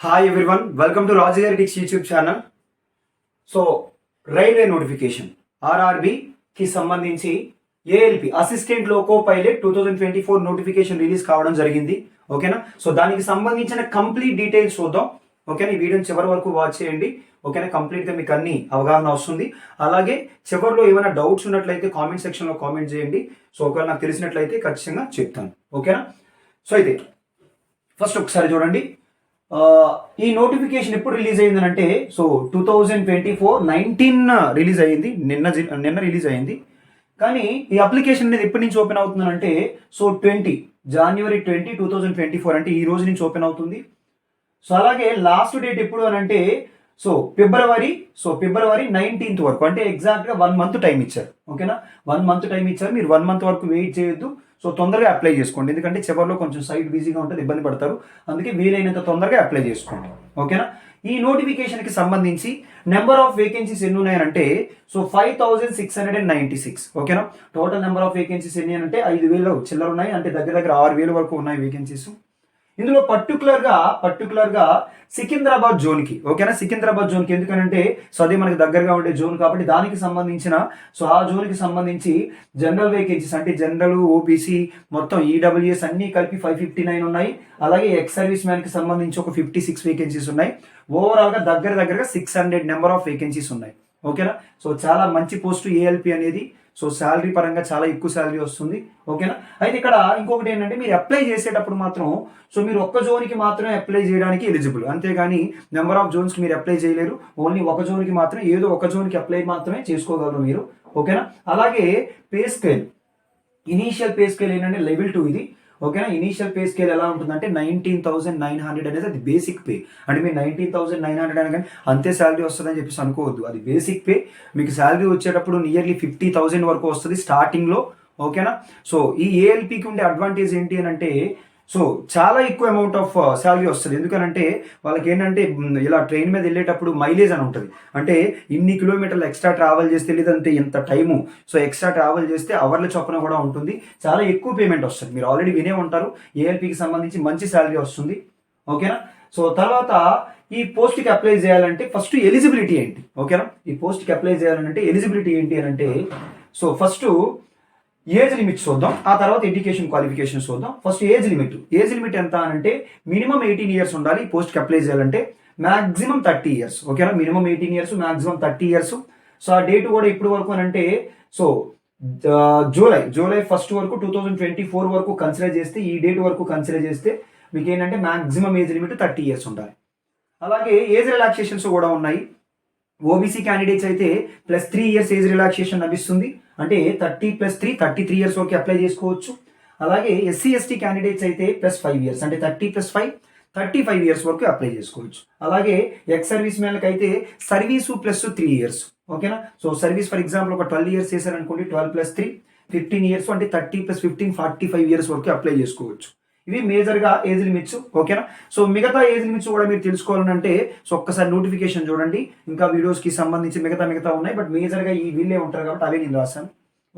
Hi everyone, welcome to రాజుగారి YouTube channel. So railway notification RRB కి సంబంధించి ALP assistant loco pilot 2024 notification release కావడం జరిగింది. ఓకేనా? సో దానికి సంబంధించిన కంప్లీట్ డీటెయిల్స్ చూద్దాం. ఓకేనా? ఈ వీడియోని చివరి వరకు వాచ్ చేయండి. ఓకేనా? కంప్లీట్ గా మీకు అన్ని అవగాహన వస్తుంది. అలాగే చివరిలో ఏమైనా డౌట్స్ ఉన్నట్లయితే కామెంట్ సెక్షన్ లో కామెంట్ చేయండి. సో ఒకవేళ నాకు తెలిసినట్లయితే ఖచ్చితంగా చెప్తాను. ఓకేనా? సో అయితే ఫస్ట్ ఒకసారి చూడండి, ఈ నోటిఫికేషన్ ఎప్పుడు రిలీజ్ అయింది అంటే, సో 2024 రిలీజ్ అయ్యింది, నిన్న రిలీజ్ అయింది. కానీ ఈ అప్లికేషన్ అనేది ఎప్పటి నుంచి ఓపెన్ అవుతుందంటే, సో January 20, 2024 అంటే ఈ రోజు నుంచి ఓపెన్ అవుతుంది. సో అలాగే లాస్ట్ డేట్ ఎప్పుడు అని అంటే, సో ఫిబ్రవరి 19th వరకు, అంటే ఎగ్జాక్ట్ గా 1 month టైం ఇచ్చారు. ఓకేనా? 1 month టైం ఇచ్చారు. మీరు 1 month వరకు వెయిట్ చేయొద్దు. సో తొందరగా అప్లై చేసుకోండి, ఎందుకంటే చివరిలో కొంచెం సైట్ బిజీగా ఉంటుంది, ఇబ్బంది పడతారు. అందుకే వీలైనంత తొందరగా అప్లై చేసుకోండి. ఓకేనా? ఈ నోటిఫికేషన్ కి సంబంధించి నెంబర్ ఆఫ్ వేకెన్సీస్ ఎన్ని ఉన్నాయంటే, సో 5696. ఓకేనా? టోటల్ నెంబర్ ఆఫ్ వేకెన్సీస్ ఎన్ని అంటే 5000 చిల్లర ఉన్నాయి, అంటే దగ్గర దగ్గర 6000 వరకు ఉన్నాయి వేకెన్సీస్. ఇందులో పర్టికులర్ గా సికింద్రాబాద్ జోన్ కి, ఓకేనా, సికింద్రాబాద్ జోన్ కి ఎందుకనంటే, సో అది మనకి దగ్గరగా ఉండే జోన్ కాబట్టి దానికి సంబంధించిన, సో ఆ జోన్ కి సంబంధించి జనరల్ వేకెన్సీస్ అంటే జనరల్, ఓబీసీ మొత్తం ఈడబ్ల్యూఎస్ అన్ని కలిపి 559 ఉన్నాయి. అలాగే ఎక్స్ సర్వీస్ మ్యాన్ కి సంబంధించి ఒక 56 వేకెన్సీస్ ఉన్నాయి. ఓవరాల్ గా దగ్గరగా 600 నెంబర్ ఆఫ్ వేకెన్సీస్ ఉన్నాయి. ఓకేనా? సో చాలా మంచి పోస్ట్ ఏఎల్పి అనేది. సో శాలరీ పరంగా చాలా ఎక్కువ శాలరీ వస్తుంది. ఓకేనా? అయితే ఇక్కడ ఇంకొకటి ఏంటంటే, మీరు అప్లై చేసేటప్పుడు మాత్రం, సో మీరు ఒక్క జోన్కి మాత్రమే అప్లై చేయడానికి ఎలిజిబుల్, అంతేగాని నెంబర్ ఆఫ్ జోన్స్కి మీరు అప్లై చేయలేరు. ఓన్లీ ఒక జోన్కి మాత్రం, ఏదో ఒక జోన్కి అప్లై మాత్రమే చేసుకోగలరు మీరు. ఓకేనా? అలాగే pay scale, initial pay scale ఏంటంటే లెవెల్ 2 ఇది. ఓకేనా? ఇనీషియల్ పే స్కేల్ ఎలా ఉంటుందంటే 19,900 అనేది అది బేసిక్ పే. అంటే మీరు 19,900 అనగానే అంతే శాలరీ వస్తుందని చెప్పేసి అనుకోవద్దు, అది బేసిక్ పే. మీకు శాలరీ వచ్చేటప్పుడు నియర్లీ 50,000 వరకు వస్తుంది స్టార్టింగ్ లో. ఓకేనా? సో ఈ ఏఎల్పికి ఉండే అడ్వాంటేజ్ ఏంటి అని అంటే, సో చాలా ఎక్కువ అమౌంట్ ఆఫ్ శాలరీ వస్తుంది. ఎందుకనంటే వాళ్ళకి ఏంటంటే, ఇలా ట్రైన్ మీద వెళ్ళేటప్పుడు మైలేజ్ అని ఉంటుంది, అంటే ఇన్ని కిలోమీటర్లు ఎక్స్ట్రా ట్రావెల్ చేస్తే, లేదంటే ఇంత టైము, సో ఎక్స్ట్రా ట్రావెల్ చేస్తే అవర్ల చొప్పున కూడా ఉంటుంది, చాలా ఎక్కువ పేమెంట్ వస్తుంది. మీరు ఆల్రెడీ వినే ఉంటారు, ఏఎల్పికి సంబంధించి మంచి శాలరీ వస్తుంది. ఓకేనా? సో తర్వాత ఈ పోస్ట్కి అప్లై చేయాలంటే ఫస్ట్ ఎలిజిబిలిటీ ఏంటి? ఓకేనా? ఈ పోస్ట్కి అప్లై చేయాలంటే ఎలిజిబిలిటీ ఏంటి అని అంటే, సో ఫస్ట్ ఏజ్ లిమిట్ చూద్దాం, ఆ తర్వాత ఎడ్యుకేషన్ క్వాలిఫికేషన్ చూద్దాం. ఫస్ట్ ఏజ్ లిమిట్ ఎంత అని అంటే, మినిమం 18 years ఉండాలి ఈ పోస్ట్కి అప్లై చేయాలంటే, మాక్సిమం 30 years. ఓకేనా? Minimum 18 years, maximum 30 years. So ఆ డేట్ కూడా ఇప్పుడు వరకు అని అంటే, సో జూలై 1 వరకు 2024 వరకు కన్సిడర్ చేస్తే, ఈ డేట్ వరకు కన్సిడర్ చేస్తే మీకు ఏంటంటే మాక్సిమం ఏజ్ లిమిట్ 30 years ఉండాలి. అలాగే ఏజ్ రిలాక్సేషన్స్ కూడా ఉన్నాయి. ఓబీసీ క్యాండిడేట్స్ అయితే +3 years ఏజ్ రిలాక్సేషన్ లభిస్తుంది, అంటే 30 + 3 33 years వరకు అప్లై చేసుకోవచ్చు. అలాగే ఎస్సీ ఎస్టీ క్యాండిడేట్స్ అయితే +5 years, అంటే 30 + 5 35 years వరకు అప్లై చేసుకోవచ్చు. అలాగే ఎక్స్ సర్వీస్ మ్యాన్లకు అయితే సర్వీసు +3 years. ఓకేనా? సో సర్వీస్ ఫర్ ఎగ్జాంపుల్ ఒక 12 years చేశారనుకోండి, 12 + 3 15 years, అంటే 30 + 15 45 years వరకు అప్లై చేసుకోవచ్చు. ఇవి మేజర్ గా ఏజ్ లిమిట్స్. ఓకేనా? సో మిగతా ఏజ్ లిమిట్స్ కూడా మీరు తెలుసుకోవాలంటే, సో ఒక్కసారి నోటిఫికేషన్ చూడండి, ఇంకా వీడియోస్ కి సంబంధించి మిగతా ఉన్నాయి, బట్ మేజర్ గా ఈ వీళ్ళే ఉంటారు కాబట్టి అవే నేను రాశాను.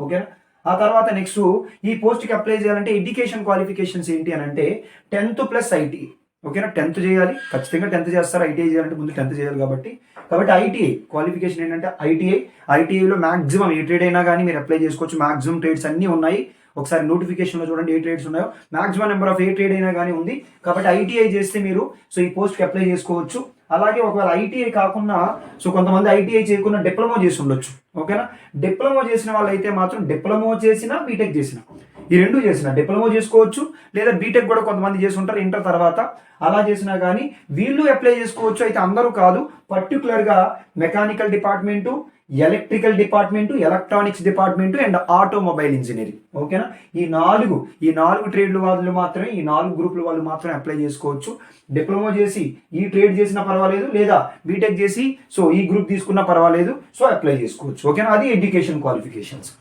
ఓకేనా? ఆ తర్వాత నెక్స్ట్ ఈ పోస్ట్ కి అప్లై చేయాలంటే ఎడ్యుకేషన్ క్వాలిఫికేషన్స్ ఏంటి అని అంటే 10th + ITI. ఓకేనా? 10th చేయాలి, ఖచ్చితంగా 10th చేస్తారు. ఐటీఐ చేయాలంటే ముందు 10th చేయాలి కాబట్టి ఐటీఐ క్వాలిఫికేషన్ ఏంటంటే ఐటీఐలో మాక్సిమం ఏ ట్రేడ్ అయినా కానీ మీరు అప్లై చేసుకోవచ్చు. మాక్సిమం ట్రేడ్స్ అన్ని ఉన్నాయి, ఒకసారి నోటిఫికేషన్ లో చూడండి ఏ ట్రేడ్స్ ఉన్నాయో. Maximum number of A trade అయినా కానీ ఉంది కాబట్టి ఐటీఐ చేస్తే మీరు సో ఈ పోస్ట్ కి అప్లై చేసుకోవచ్చు. అలాగే ఒకవేళ ఐటీఐ కాకుండా, సో కొంతమంది ఐటీఐ చేయకుండా డిప్లొమా చేసి ఉండొచ్చు. ఓకేనా? డిప్లొమా చేసిన వాళ్ళు అయితే మాత్రం డిప్లొమా చేసినా బీటెక్ చేసిన, ఈ రెండు చేసిన డిప్లొమా చేసుకోవచ్చు, లేదా బీటెక్ కూడా కొంతమంది చేసి ఉంటారు ఇంటర్ తర్వాత, అలా చేసినా కానీ వీళ్ళు అప్లై చేసుకోవచ్చు. అయితే అందరూ కాదు, పర్టికులర్ గా mechanical department, electrical department, electronics department and automobile engineering. ఓకేనా? ఈ నాలుగు ట్రేడ్ల వాళ్ళు మాత్రమే, ఈ 4 గ్రూపుల వాళ్ళు మాత్రమే అప్లై చేసుకోవచ్చు. డిప్లొమా చేసి ఈ ట్రేడ్ చేసినా పర్వాలేదు, లేదా బీటెక్ చేసి సో ఈ గ్రూప్ తీసుకున్నా పర్వాలేదు, సో అప్లై చేసుకోవచ్చు. ఓకేనా? అది ఎడ్యుకేషన్ క్వాలిఫికేషన్స్.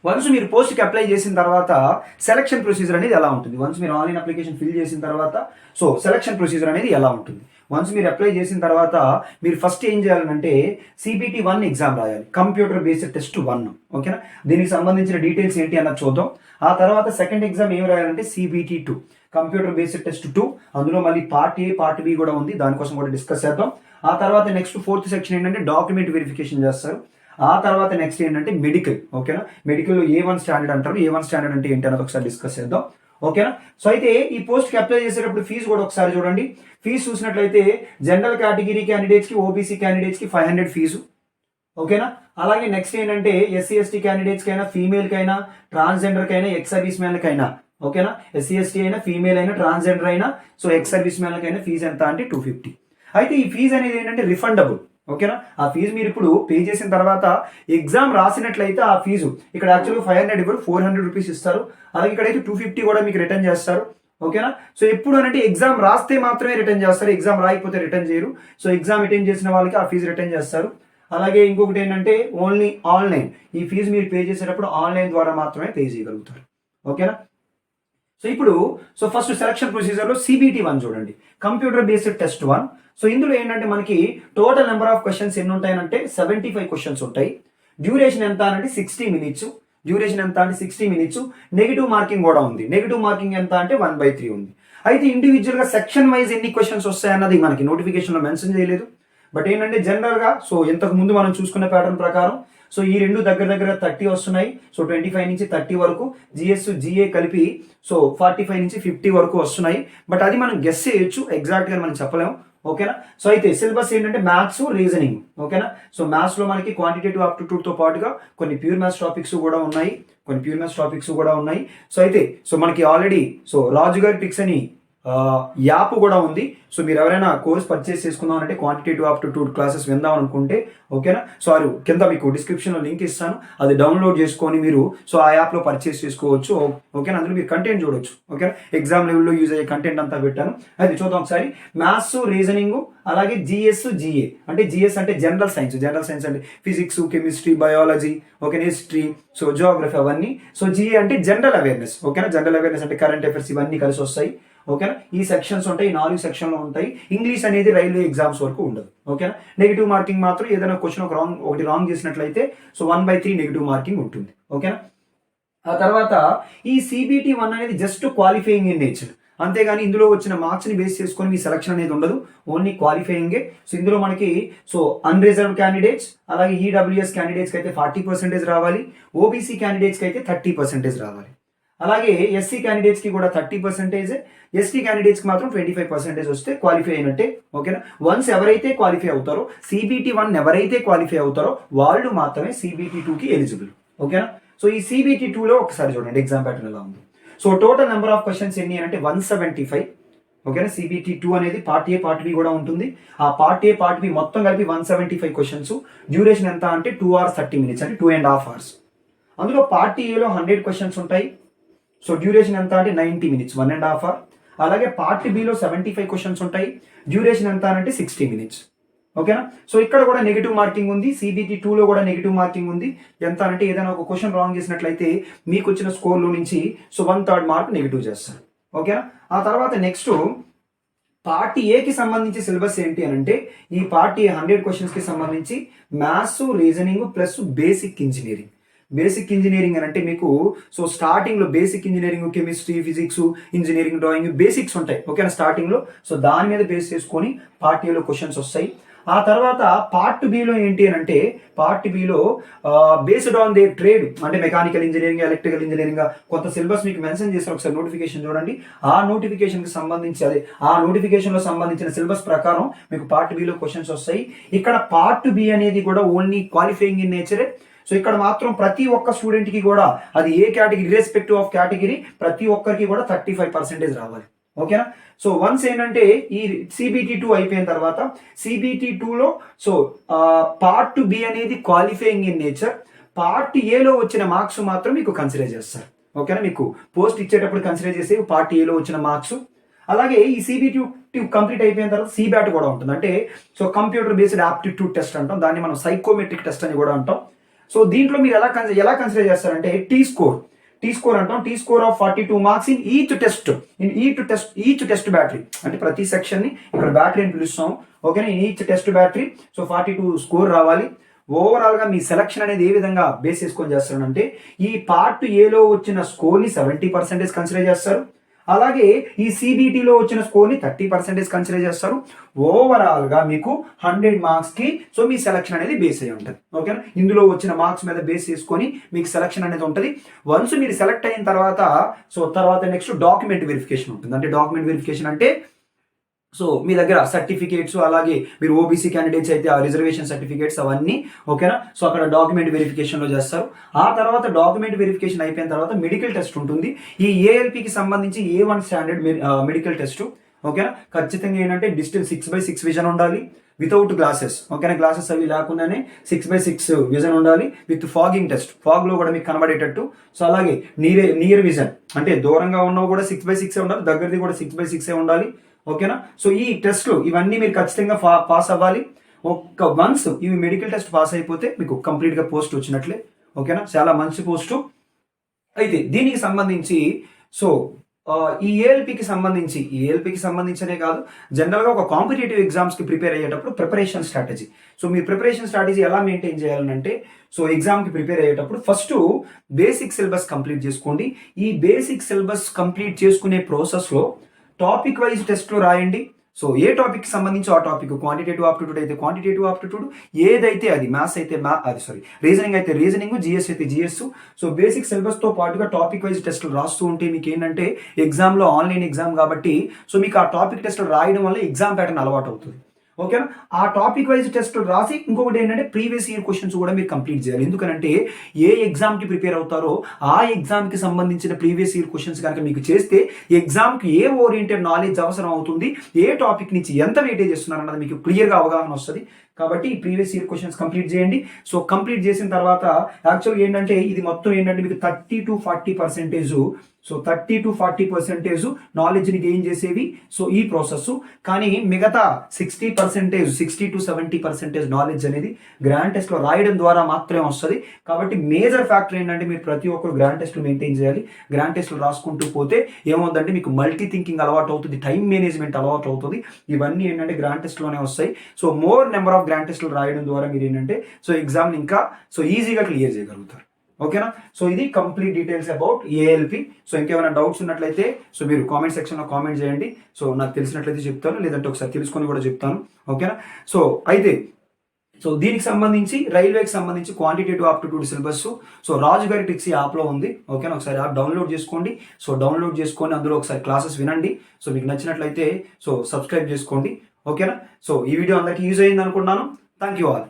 వన్స్ మీరు పోస్ట్కి అప్లై చేసిన తర్వాత సెలక్షన్ ప్రొసీజర్ అనేది ఎలా ఉంటుంది? వన్స్ మీరు ఆన్లైన్ అప్లికేషన్ ఫిల్ చేసిన తర్వాత, సో సెలక్షన్ ప్రొసీజర్ అనేది ఎలా ఉంటుంది? వన్స్ మీరు అప్లై చేసిన తర్వాత మీరు ఫస్ట్ ఏం చేయాలంటే CBT 1 ఎగ్జామ్ రాయాలి, కంప్యూటర్ బేస్డ్ టెస్ట్ 1. ఓకేనా? దీనికి సంబంధించిన డీటెయిల్స్ ఏంటి అన్నది చూద్దాం. ఆ తర్వాత సెకండ్ ఎగ్జామ్ ఏం రాయాలంటే CBT 2, కంప్యూటర్ బేస్డ్ టెస్ట్ 2, అందులో మళ్ళీ పార్ట్ ఏ పార్ట్ బి కూడా ఉంది, దానికోసం కూడా డిస్కస్ చేద్దాం. ఆ తర్వాత నెక్స్ట్ 4th సెక్షన్ ఏంటంటే డాక్యుమెంట్ వెరిఫికేషన్ చేస్తారు. ఆ తర్వాత నెక్స్ట్ ఏంటంటే మెడికల్. ఓకేనా, మెడికల్ A1 స్టాండర్డ్ అంటారు. A1 స్టాండర్డ్ అంటే ఏంటి అన్నది ఒకసారి డిస్కస్ చేద్దాం. ఓకేనా, సో అయితే ఈ పోస్ట్కి అప్లై చేసేటప్పుడు ఫీజు కూడా ఒకసారి చూడండి. ఫీజు చూసినట్లయితే జనరల్ కేటగిరీ క్యాండిడేట్స్కి, ఓబీసీ క్యాండిడేట్స్కి 500 ఫీజు. ఓకేనా, అలాగే నెక్స్ట్ ఏంటంటే SC ST క్యాండిడేట్స్కి అయినా, ఫీమేల్కైనా, ట్రాన్స్జెండర్కైనా, ఎక్స్ సర్వీస్ మ్యాన్లకైనా, ఓకేనా, SC ST అయినా, ఫీమేల్ అయినా, ట్రాన్స్జెండర్ అయినా, సో ఎక్స్ సర్వీస్ మ్యాన్లకైనా ఫీజు ఎంత అంటే 250. అయితే ఈ ఫీజు అనేది ఏంటంటే రిఫండబుల్. ఓకేనా, ఆ ఫీజు మీరు ఇప్పుడు పే చేసిన తర్వాత ఎగ్జామ్ రాసినట్లయితే ఆ ఫీజు ఇక్కడ యాక్చువల్గా 500 ఇవ్వరు, 400 రూపీస్ ఇస్తారు. అలాగే ఇక్కడైతే 250 కూడా మీకు రిటర్న్ చేస్తారు. ఓకేనా, సో ఎప్పుడు అంటే ఎగ్జామ్ రాస్తే మాత్రమే రిటర్న్ చేస్తారు, ఎగ్జామ్ రాయకపోతే రిటర్న్ చేయరు. సో ఎగ్జామ్ అటెండ్ చేసిన వాళ్ళకి ఆ ఫీజు రిటర్న్ చేస్తారు. అలాగే ఇంకొకటి ఏంటంటే ఓన్లీ ఆన్లైన్, ఈ ఫీజు మీరు పే చేసేటప్పుడు ఆన్లైన్ ద్వారా మాత్రమే పే చేయగలుగుతారు. ఓకేనా, సో ఇప్పుడు ఫస్ట్ సెలక్షన్ ప్రొసీజర్లో CBT 1 చూడండి, కంప్యూటర్ బేస్డ్ టెస్ట్ 1. సో ఇందులో ఏంటంటే మనకి టోటల్ నెంబర్ ఆఫ్ క్వశ్చన్స్ ఎన్ని ఉంటాయనంటే 75 క్వశ్చన్స్ ఉంటాయి. డ్యూరేషన్ ఎంత అంటే 60 మినిట్స్. డ్యూరేషన్ ఎంత అంటే 60 మినిట్స్. నెగిటివ్ మార్కింగ్ కూడా ఉంది. నెగిటివ్ మార్కింగ్ ఎంత అంటే 1/3 ఉంది. అయితే ఇండివిజువల్గా సెక్షన్ వైజ్ ఎన్ని క్వశ్చన్స్ వస్తాయన్నది మనకి నోటిఫికేషన్లో మెన్షన్ చేయలేదు. బట్ ఏంటంటే జనరల్గా ఇంతకు ముందు మనం చూసుకున్న ప్యాటర్న్ ప్రకారం ఈ రెండు దగ్గర 30 వస్తున్నాయి. 25 నుంచి 30 వరకు, GS GA కలిపి 45 నుంచి 50 వరకు వస్తున్నాయి. బట్ అది మనం గెస్ చేయొచ్చు, ఎగ్జాక్ట్గా మనం చెప్పలేము. ఓకేనా, సో అయితే సిలబస్ ఏంటంటే మ్యాథ్స్, రీజనింగ్. ఓకేనా, సో మ్యాథ్స్లో మనకి క్వాంటిటేటివ్ ఆప్టిట్యూడ్తో పాటుగా కొన్ని ప్యూర్ మ్యాథ్స్ టాపిక్స్ కూడా ఉన్నాయి. సో అయితే మనకి ఆల్రెడీ రాజు గారి పిక్స్ అని యాప్ కూడా ఉంది. సో మీరు ఎవరైనా కోర్స్ పర్చేస్ చేసుకుందాం అంటే క్వాంటిటేటివ్ ఆప్టిట్యూడ్ క్లాసెస్ విందాం అనుకుంటే, ఓకేనా, సో అది కింద మీకు డిస్క్రిప్షన్లో లింక్ ఇస్తాను, అది డౌన్లోడ్ చేసుకొని మీరు ఆ యాప్లో పర్చేస్ చేసుకోవచ్చు. ఓకేనా, అందులో మీరు కంటెంట్ చూడొచ్చు. ఓకేనా, ఎగ్జామ్ లెవెల్లో యూజ్ అయ్యే కంటెంట్ అంతా పెట్టాను. అది చూద్దాం ఒకసారి. మ్యాథ్స్, రీజనింగ్, అలాగే GS GA అంటే GS అంటే జనరల్ సైన్స్ అంటే ఫిజిక్స్, కెమిస్ట్రీ, బయాలజీ, ఓకేనా, హిస్టరీ, జియోగ్రఫీ అవన్నీ. GA అంటే జనరల్ అవేర్నెస్. ఓకేనా, జనరల్ అవేర్నెస్ అంటే కరెంట్ అఫైర్స్ ఇవన్నీ కలిసి వస్తాయి. ఓకేనా, ఈ సెక్షన్స్ ఉంటాయి, 4 సెక్షన్లు ఉంటాయి. ఇంగ్లీష్ అనేది రైల్వే ఎగ్జామ్స్ వరకు ఉండదు. ఓకేనా, నెగిటివ్ మార్కింగ్ మాత్రం ఏదైనా క్వశ్చన్ ఒకటి రాంగ్ చేసినట్లయితే 1/3 నెగిటివ్ మార్కింగ్ ఉంటుంది. ఓకేనా, ఆ తర్వాత ఈ CBT 1 అనేది జస్ట్ క్వాలిఫైయింగ్ ఇన్ నేచర్, అంతేగాని ఇందులో వచ్చిన మార్క్స్ ని బేస్ చేసుకొని మీ సెలక్షన్ అనేది ఉండదు, ఓన్లీ క్వాలిఫైయింగే. ఇందులో మనకి అన్రిజర్వ్డ్ క్యాండిడేట్స్, అలాగే EWS క్యాండిడేట్స్కి అయితే 40% రావాలి, OBC క్యాండిడేట్స్కి అయితే 30% రావాలి. అలాగే SC క్యాండిడేట్స్కి కూడా 30%, ST క్యాండిడేట్స్కి మాత్రం 25% వస్తే క్వాలిఫై అయినట్టే. ఓకేనా, వన్స్ ఎవరైతే క్వాలిఫై అవుతారో, CBT 1 ఎవరైతే క్వాలిఫై అవుతారో వాళ్ళు మాత్రమే CBT 2కి ఎలిజిబుల్. ఓకేనా, ఈ CBT 2లో ఒకసారి చూడండి ఎగ్జామ్ ప్యాటర్న్ ఎలా ఉంది. టోటల్ నెంబర్ ఆఫ్ క్వశ్చన్స్ ఎన్ని అంటే 175. ఓకేనా, CBT 2 అనేది పార్ట్ ఏ పార్ట్ బి కూడా ఉంటుంది. ఆ పార్ట్ ఏ పార్ట్ బి మొత్తం కలిపి 175 క్వశ్చన్స్. డ్యూరేషన్ ఎంత అంటే 2 hours 30 minutes అంటే 2.5 hours. అందులో పార్ట్ ఏలో 100 క్వశ్చన్స్ ఉంటాయి. డ్యూరేషన్ ఎంత అంటే 90 minutes, 1.5 hour. అలాగే పార్ట్ బిలో 75 క్వశ్చన్స్ ఉంటాయి. డ్యూరేషన్ ఎంత అంటే 60 minutes. ఓకేనా, ఇక్కడ కూడా నెగిటివ్ మార్కింగ్ ఉంది. CBT 2లో కూడా నెగిటివ్ మార్కింగ్ ఉంది. ఎంత అంటే ఏదైనా ఒక క్వశ్చన్ రాంగ్ చేసినట్లయితే మీకు వచ్చిన స్కోర్లో నుంచి 1/3 మార్క్ నెగిటివ్ చేస్తారు. ఓకేనా, ఆ తర్వాత నెక్స్ట్ పార్ట్ ఏకి సంబంధించి సిలబస్ ఏంటి అని అంటే ఈ పార్ట్ ఏ 100 క్వశ్చన్స్కి సంబంధించి maths, reasoning plus basic engineering. Basic engineering అని అంటే మీకు స్టార్టింగ్లో basic engineering, chemistry, physics, engineering, drawing basics ఉంటాయి. ఓకేనా, స్టార్టింగ్లో దాని మీద బేస్ చేసుకొని పార్ట్ ఏలో క్వశ్చన్స్ వస్తాయి. ఆ తర్వాత పార్ట్ బిలో ఏంటి అని అంటే part below based on they trade అంటే మెకానికల్ ఇంజనీరింగ్, ఎలక్ట్రికల్ ఇంజనీరింగ్ కొంత సిలబస్ మీకు మెన్షన్ చేస్తారు. ఒకసారి నోటిఫికేషన్ చూడండి. ఆ నోటిఫికేషన్కి సంబంధించి ఆ నోటిఫికేషన్లో సంబంధించిన సిలబస్ ప్రకారం మీకు పార్ట్ బిలో క్వశ్చన్స్ వస్తాయి. ఇక్కడ పార్ట్ బి అనేది కూడా ఓన్లీ క్వాలిఫైయింగ్ ఇన్ నేచరే. ఇక్కడ మాత్రం ప్రతి ఒక్క స్టూడెంట్కి కూడా అది ఏ కేటగిరీ ఇర్రెస్పెక్టివ్ ఆఫ్ కేటగిరీ ప్రతి ఒక్కరికి కూడా 35% రావాలి. ఓకేనా, వన్స్ ఏంటంటే ఈ CBT 2 అయిపోయిన తర్వాత CBT 2లో పార్ట్ బి అనేది క్వాలిఫైయింగ్ ఇన్ నేచర్. పార్ట్ ఏలో వచ్చిన మార్క్స్ మాత్రం మీకు కన్సిడర్ చేస్తారు. ఓకేనా, మీకు పోస్ట్ ఇచ్చేటప్పుడు కన్సిడర్ చేసే పార్ట్ ఏలో వచ్చిన మార్క్స్. అలాగే ఈ CBT 2 కంప్లీట్ అయిపోయిన తర్వాత CBAT కూడా ఉంటుంది. అంటే కంప్యూటర్ బేస్డ్ ఆప్టిట్యూడ్ టెస్ట్ అంటాం, దాన్ని మనం సైకోమెట్రిక్ టెస్ట్ అని కూడా అంటాం. దీంట్లో మీరు ఎలా కన్సిడర్ చేస్తారంటే టీ స్కోర్ అంటాం. Tea score of 42 marks in each test battery అంటే ప్రతి సెక్షన్ ని ఇక్కడ బ్యాటరీ అని పిలుస్తాం. ఓకేనా, ఈచ్ టెస్ట్ బ్యాటరీ 42 స్కోర్ రావాలి. ఓవరాల్ గా మీ సెలక్షన్ అనేది ఏ విధంగా బేస్ చేసుకొని చేస్తారంటే ఈ పార్ట్ ఏలో వచ్చిన స్కోర్ ని 70% కన్సిడర్ చేస్తారు. అలాగే ఈ సిబిటిలో వచ్చిన స్కోర్ని 30% కన్సిడర్ చేస్తారు. ఓవరాల్గా మీకు 100 మార్క్స్కి సో మీ సెలక్షన్ అనేది బేస్ అయి ఉంటుంది. ఓకేనా, ఇందులో వచ్చిన మార్క్స్ మీద బేస్ చేసుకొని మీకు సెలక్షన్ అనేది ఉంటుంది. వన్స్ మీరు సెలెక్ట్ అయిన తర్వాత నెక్స్ట్ డాక్యుమెంట్ వెరిఫికేషన్ ఉంటుంది. అంటే డాక్యుమెంట్ వెరిఫికేషన్ అంటే సో మీ దగ్గర సర్టిఫికేట్స్, అలాగే మీరు ఓబీసీ క్యాండిడేట్స్ అయితే ఆ రిజర్వేషన్ సర్టిఫికేట్స్ అవన్నీ ఓకేనా. సో అక్కడ డాక్యుమెంట్ వెరిఫికేషన్లో చేస్తారు. ఆ తర్వాత డాక్యుమెంట్ వెరిఫికేషన్ అయిపోయిన తర్వాత మెడికల్ టెస్ట్ ఉంటుంది. ఈ ఏఎల్పికి సంబంధించి A1 స్టాండర్డ్ మెడికల్ టెస్ట్ ఓకేనా. ఖచ్చితంగా ఏంటంటే డిస్టెన్స్ 6/6 విజన్ ఉండాలి వితౌట్ గ్లాసెస్. ఓకేనా, గ్లాసెస్ అవి లేకుండానే 6/6 విజన్ ఉండాలి విత్ ఫాగింగ్ టెస్ట్. ఫాగ్లో కూడా మీకు కనబడేటట్టు. సో అలాగే నియర్ విజన్ అంటే దూరంగా ఉన్నవి కూడా 6/6 ఉండాలి, దగ్గరది కూడా 6/6 ఉండాలి. ఓకేనా, సో ఈ టెస్ట్లు ఇవన్నీ మీరు ఖచ్చితంగా పాస్ అవ్వాలి. వన్స్ ఇవి మెడికల్ టెస్ట్ పాస్ అయిపోతే మీకు కంప్లీట్గా పోస్ట్ వచ్చినట్లే. ఓకేనా, చాలా మంచి పోస్టు. అయితే దీనికి సంబంధించి సో ఈ ఏఎల్పికి సంబంధించనే కాదు, జనరల్గా ఒక కాంపిటేటివ్ ఎగ్జామ్స్కి ప్రిపేర్ అయ్యేటప్పుడు ప్రిపరేషన్ స్ట్రాటజీ. సో మీ ప్రిపరేషన్ స్ట్రాటజీ ఎలా మెయింటైన్ చేయాలంటే సో ఎగ్జామ్కి ప్రిపేర్ అయ్యేటప్పుడు ఫస్ట్ బేసిక్ సిలబస్ కంప్లీట్ చేసుకోండి. ఈ బేసిక్ సిలబస్ కంప్లీట్ చేసుకునే ప్రాసెస్లో టాపిక్ వైజ్ టెస్ట్లో రాయండి. సో ఏ టాపిక్ సంబంధించి ఆ టాపిక్, క్వాంటిటేటివ్ ఆప్టిట్యూడ్ అయితే క్వాంటిటేటివ్ ఆప్టిట్యూడ్, ఏదైతే అది, మ్యాథ్స్ అయితే రీజనింగ్ అయితే రీజనింగ్, జిఎస్ అయితే జిఎస్. సో బేసిక్ సిలబస్తో పాటుగా టాపిక్ వైజ్ టెస్టులు రాస్తూ ఉంటే మీకు ఏంటంటే ఎగ్జామ్లో ఆన్లైన్ ఎగ్జామ్ కాబట్టి సో మీకు ఆ టాపిక్ టెస్టులు రాయడం వల్ల ఎగ్జామ్ ప్యాటర్న్ అలవాటు అవుతుంది. ఓకేనా, ఆ టాపిక్ వైజ్ టెస్ట్ రాసి ఇంకొకటి ఏంటంటే ప్రీవియస్ ఇయర్ క్వశ్చన్స్ కూడా మీరు కంప్లీట్ చేయాలి. ఎందుకంటే ఏ ఎగ్జామ్కి ప్రిపేర్ అవుతారో ఆ ఎగ్జామ్కి సంబంధించిన ప్రీవియస్ ఇయర్ క్వశ్చన్స్ కనుక మీకు చేస్తే ఎగ్జామ్కి ఏ ఓరియంటెడ్ నాలెడ్జ్ అవసరం అవుతుంది, ఏ టాపిక్ నుంచి ఎంత వెయిటేజ్ చేస్తున్నారు అన్నది మీకు క్లియర్గా అవగాహన వస్తుంది. కాబట్టి ఈ ప్రీవియస్ ఇయర్ క్వశ్చన్స్ కంప్లీట్ చేయండి. సో కంప్లీట్ చేసిన తర్వాత యాక్చువల్గా ఏంటంటే ఇది మొత్తం ఏంటంటే మీకు 30 to 40% సో 30 to 40% నాలెడ్జ్ని గెయిన్ చేసేవి సో ఈ ప్రాసెస్. కానీ మిగతా 60 to 70% నాలెడ్జ్ అనేది గ్రాండ్ టెస్ట్లో రాయడం ద్వారా మాత్రమే వస్తుంది. కాబట్టి మేజర్ ఫ్యాక్టర్ ఏంటంటే మీరు ప్రతి ఒక్కరు గ్రాండ్ టెస్ట్లు మెయింటైన్ చేయాలి. గ్రాండ్ టెస్ట్లు రాసుకుంటూ పోతే ఏమవుతుందంటే మీకు మల్టీ థింకింగ్ అలవాటు అవుతుంది, టైం మేనేజ్మెంట్ అలవాటు అవుతుంది. ఇవన్నీ ఏంటంటే గ్రాండ్ టెస్ట్లోనే వస్తాయి. So more number of grand టెస్ట్లు రాయడం ద్వారా మీరు ఏంటంటే సో ఎగ్జామ్ని ఇంకా సో ఈజీగా క్లియర్ చేయగలుగుతారు. ఓకేనా, సో ఇది complete details about ALP. So ఇంకేమైనా డౌట్స్ ఉన్నట్లయితే సో మీరు కామెంట్ సెక్షన్లో కామెంట్ చేయండి. సో నాకు తెలిసినట్లయితే చెప్తాను, లేదంటే ఒకసారి తెలుసుకొని కూడా చెప్తాను. ఓకేనా, సో అయితే సో దీనికి సంబంధించి రైల్వేకి సంబంధించి క్వాంటిటేటివ్ ఆప్టిట్యూడ్ సిలబస్ సో రాజు గారి ట్రిక్స్ యాప్లో ఉంది. ఓకేనా, ఒకసారి యాప్ డౌన్లోడ్ చేసుకోండి. సో డౌన్లోడ్ చేసుకొని అందులో ఒకసారి క్లాసెస్ వినండి. సో మీకు నచ్చినట్లయితే సో సబ్స్క్రైబ్ చేసుకోండి. ఓకేనా, సో ఈ వీడియో అందరికీ యూజ్ అయ్యింది అనుకుంటున్నాను. Thank you all.